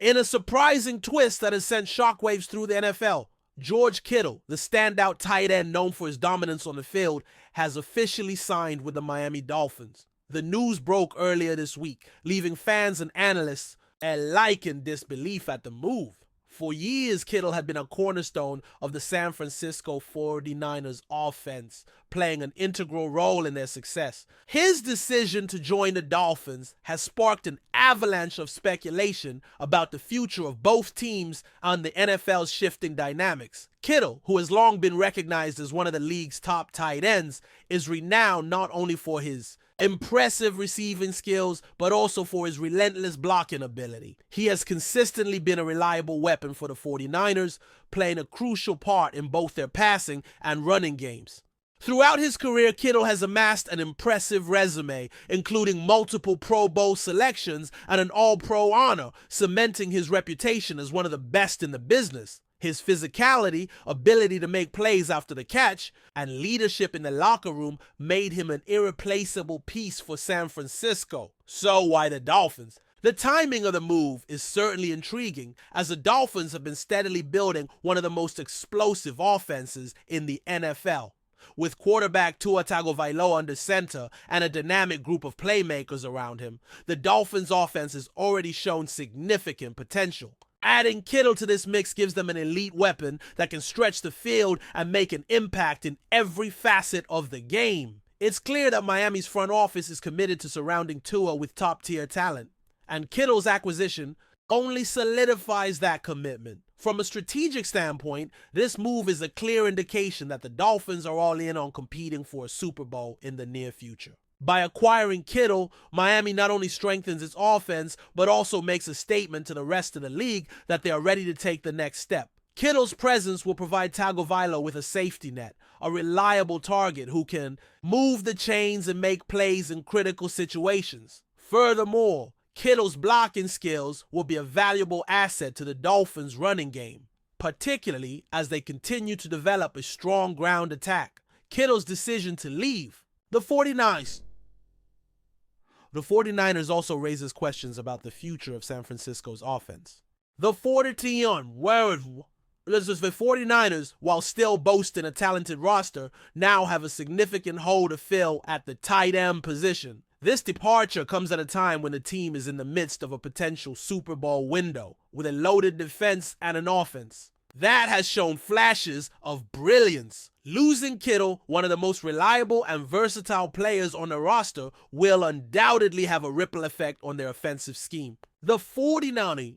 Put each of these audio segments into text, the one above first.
In a surprising twist that has sent shockwaves through the NFL, George Kittle, the standout tight end known for his dominance on the field, has officially signed with the Miami Dolphins. The news broke earlier this week, leaving fans and analysts alike in disbelief at the move. For years, Kittle had been a cornerstone of the San Francisco 49ers offense, playing an integral role in their success. His decision to join the Dolphins has sparked an avalanche of speculation about the future of both teams and the NFL's shifting dynamics. Kittle, who has long been recognized as one of the league's top tight ends, is renowned not only for his impressive receiving skills, but also for his relentless blocking ability. He has consistently been a reliable weapon for the 49ers, playing a crucial part in both their passing and running games. Throughout his career, Kittle has amassed an impressive resume, including multiple Pro Bowl selections and an All-Pro honor, cementing his reputation as one of the best in the business. His physicality, ability to make plays after the catch, and leadership in the locker room made him an irreplaceable piece for San Francisco. So why the Dolphins? The timing of the move is certainly intriguing, as the Dolphins have been steadily building one of the most explosive offenses in the NFL. With quarterback Tua Tagovailoa under center and a dynamic group of playmakers around him, the Dolphins' offense has already shown significant potential. Adding Kittle to this mix gives them an elite weapon that can stretch the field and make an impact in every facet of the game. It's clear that Miami's front office is committed to surrounding Tua with top-tier talent, and Kittle's acquisition only solidifies that commitment. From a strategic standpoint, this move is a clear indication that the Dolphins are all in on competing for a Super Bowl in the near future. By acquiring Kittle, Miami not only strengthens its offense, but also makes a statement to the rest of the league that they are ready to take the next step. Kittle's presence will provide Tagovailoa with a safety net, a reliable target who can move the chains and make plays in critical situations. Furthermore, Kittle's blocking skills will be a valuable asset to the Dolphins' running game, particularly as they continue to develop a strong ground attack. Kittle's decision to leave the 49ers also raises questions about the future of San Francisco's offense. The 49ers, while still boasting a talented roster, now have a significant hole to fill at the tight end position. This departure comes at a time when the team is in the midst of a potential Super Bowl window, with a loaded defense and an offense that has shown flashes of brilliance. Losing Kittle, one of the most reliable and versatile players on the roster, will undoubtedly have a ripple effect on their offensive scheme. The 49ers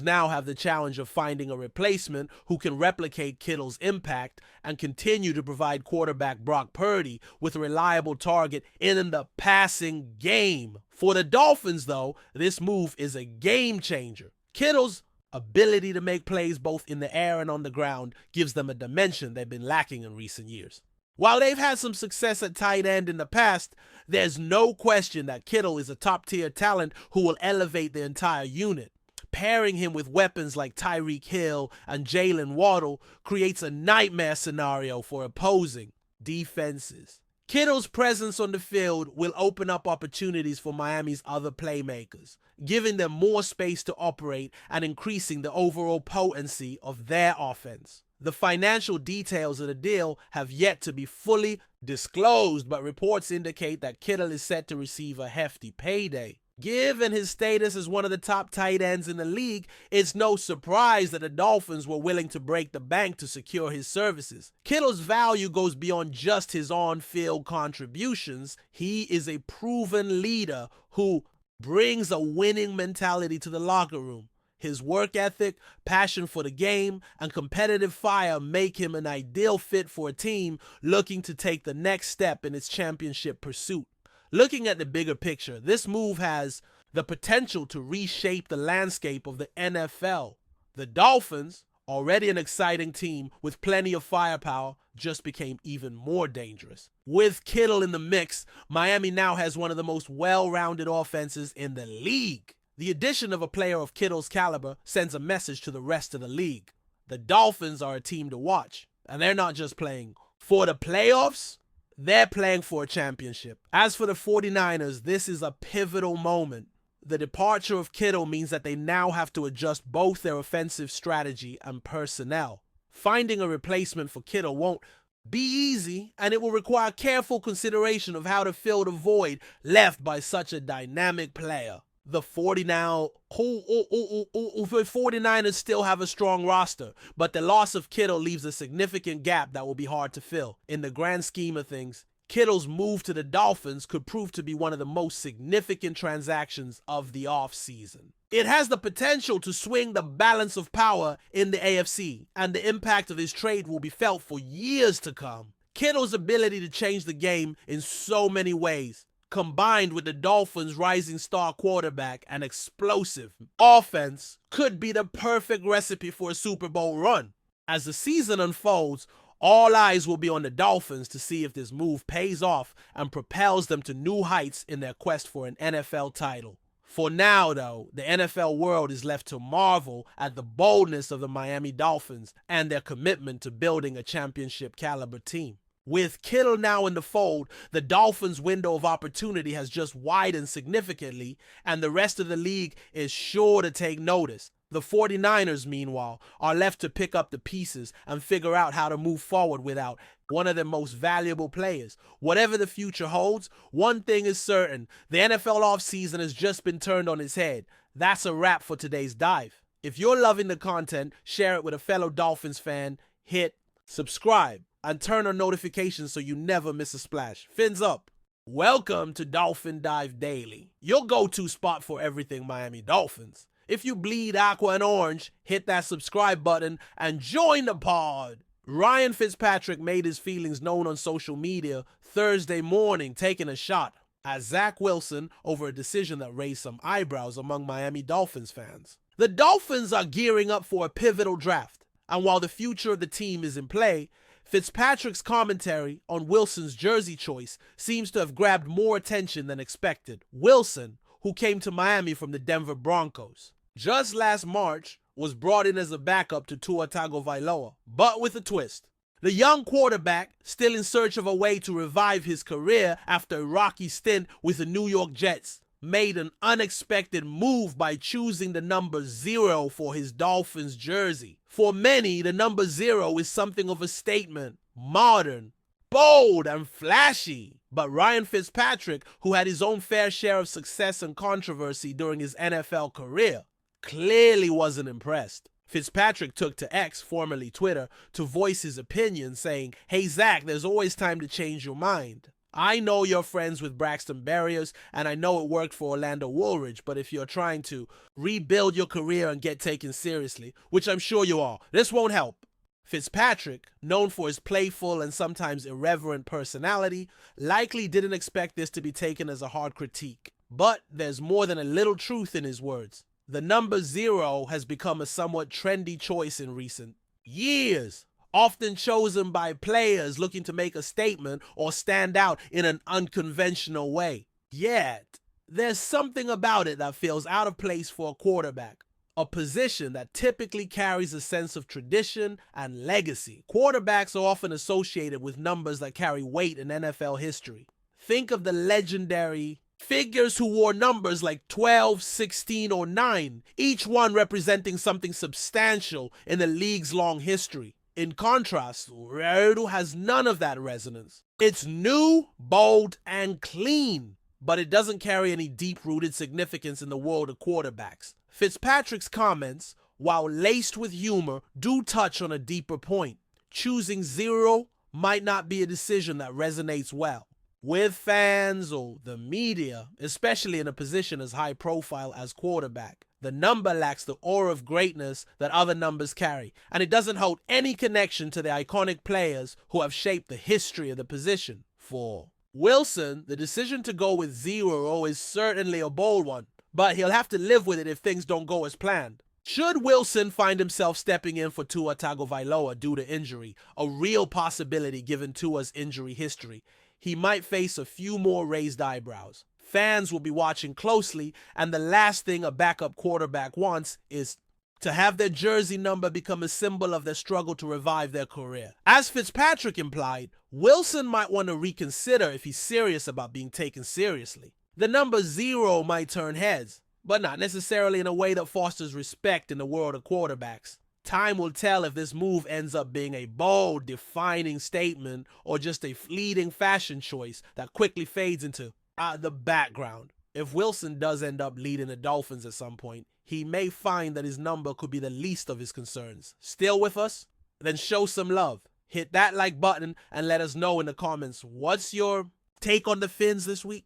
now have the challenge of finding a replacement who can replicate Kittle's impact and continue to provide quarterback Brock Purdy with a reliable target in the passing game. For the Dolphins, though, this move is a game changer. Kittle's ability to make plays both in the air and on the ground gives them a dimension they've been lacking in recent years. While they've had some success at tight end in the past, there's no question that Kittle is a top-tier talent who will elevate the entire unit. Pairing him with weapons like Tyreek Hill and Jalen Waddle creates a nightmare scenario for opposing defenses. Kittle's presence on the field will open up opportunities for Miami's other playmakers, giving them more space to operate and increasing the overall potency of their offense. The financial details of the deal have yet to be fully disclosed, but reports indicate that Kittle is set to receive a hefty payday. Given his status as one of the top tight ends in the league, it's no surprise that the Dolphins were willing to break the bank to secure his services. Kittle's value goes beyond just his on-field contributions. He is a proven leader who brings a winning mentality to the locker room. His work ethic, passion for the game, and competitive fire make him an ideal fit for a team looking to take the next step in its championship pursuit. Looking at the bigger picture, this move has the potential to reshape the landscape of the NFL. The Dolphins, already an exciting team with plenty of firepower, just became even more dangerous. With Kittle in the mix, Miami now has one of the most well-rounded offenses in the league. The addition of a player of Kittle's caliber sends a message to the rest of the league. The Dolphins are a team to watch, and they're not just playing for the playoffs, they're playing for a championship. As for the 49ers, this is a pivotal moment. The departure of Kittle means that they now have to adjust both their offensive strategy and personnel. Finding a replacement for Kittle won't be easy, and it will require careful consideration of how to fill the void left by such a dynamic player. The 49ers still have a strong roster, but the loss of Kittle leaves a significant gap that will be hard to fill. In the grand scheme of things, Kittle's move to the Dolphins could prove to be one of the most significant transactions of the offseason. It has the potential to swing the balance of power in the AFC, and the impact of his trade will be felt for years to come. Kittle's ability to change the game in so many ways, combined with the Dolphins' rising star quarterback and explosive offense, could be the perfect recipe for a Super Bowl run. As the season unfolds, all eyes will be on the Dolphins to see if this move pays off and propels them to new heights in their quest for an NFL title. For now, though, the NFL world is left to marvel at the boldness of the Miami Dolphins and their commitment to building a championship-caliber team. With Kittle now in the fold, the Dolphins' window of opportunity has just widened significantly, and the rest of the league is sure to take notice. The 49ers, meanwhile, are left to pick up the pieces and figure out how to move forward without one of their most valuable players. Whatever the future holds, one thing is certain: the NFL offseason has just been turned on its head. That's a wrap for today's dive. If you're loving the content, share it with a fellow Dolphins fan, hit subscribe, and turn on notifications so you never miss a splash. Fins up. Welcome to Dolphin Dive Daily, your go-to spot for everything Miami Dolphins. If you bleed aqua and orange, hit that subscribe button and join the pod. Ryan Fitzpatrick made his feelings known on social media Thursday morning, taking a shot at Zach Wilson over a decision that raised some eyebrows among Miami Dolphins fans. The Dolphins are gearing up for a pivotal draft, and while the future of the team is in play, Fitzpatrick's commentary on Wilson's jersey choice seems to have grabbed more attention than expected. Wilson, who came to Miami from the Denver Broncos, just last March was brought in as a backup to Tua Tagovailoa, but with a twist. The young quarterback, still in search of a way to revive his career after a rocky stint with the New York Jets, made an unexpected move by choosing the number 0 for his Dolphins jersey. For many, the number 0 is something of a statement, modern, bold, and flashy. But Ryan Fitzpatrick, who had his own fair share of success and controversy during his NFL career, clearly wasn't impressed. Fitzpatrick took to X, formerly Twitter, to voice his opinion, saying, "Hey Zach, there's always time to change your mind. I know you're friends with Braxton Berrios, and I know it worked for Orlando Woolridge, but if you're trying to rebuild your career and get taken seriously, which I'm sure you are, this won't help." Fitzpatrick, known for his playful and sometimes irreverent personality, likely didn't expect this to be taken as a hard critique. But there's more than a little truth in his words. The number 0 has become a somewhat trendy choice in recent years, often chosen by players looking to make a statement or stand out in an unconventional way. Yet, there's something about it that feels out of place for a quarterback, a position that typically carries a sense of tradition and legacy. Quarterbacks are often associated with numbers that carry weight in NFL history. Think of the legendary figures who wore numbers like 12, 16, or 9, each one representing something substantial in the league's long history. In contrast, Raidu has none of that resonance. It's new, bold, and clean, but it doesn't carry any deep-rooted significance in the world of quarterbacks. Fitzpatrick's comments, while laced with humor, do touch on a deeper point. Choosing 0 might not be a decision that resonates well with fans or the media, especially in a position as high profile as quarterback. The number lacks the aura of greatness that other numbers carry, and it doesn't hold any connection to the iconic players who have shaped the history of the position. For Wilson, the decision to go with 0 is certainly a bold one, but he'll have to live with it if things don't go as planned. Should Wilson find himself stepping in for Tua Tagovailoa due to injury, a real possibility given Tua's injury history, he might face a few more raised eyebrows. Fans will be watching closely, and the last thing a backup quarterback wants is to have their jersey number become a symbol of their struggle to revive their career. As Fitzpatrick implied, Wilson might want to reconsider if he's serious about being taken seriously. The number 0 might turn heads, but not necessarily in a way that fosters respect in the world of quarterbacks. Time will tell if this move ends up being a bold, defining statement or just a fleeting fashion choice that quickly fades into the background. If Wilson does end up leading the Dolphins at some point, he may find that his number could be the least of his concerns. Still with us? Then show some love. Hit that like button and let us know in the comments what's your take on the Fins this week.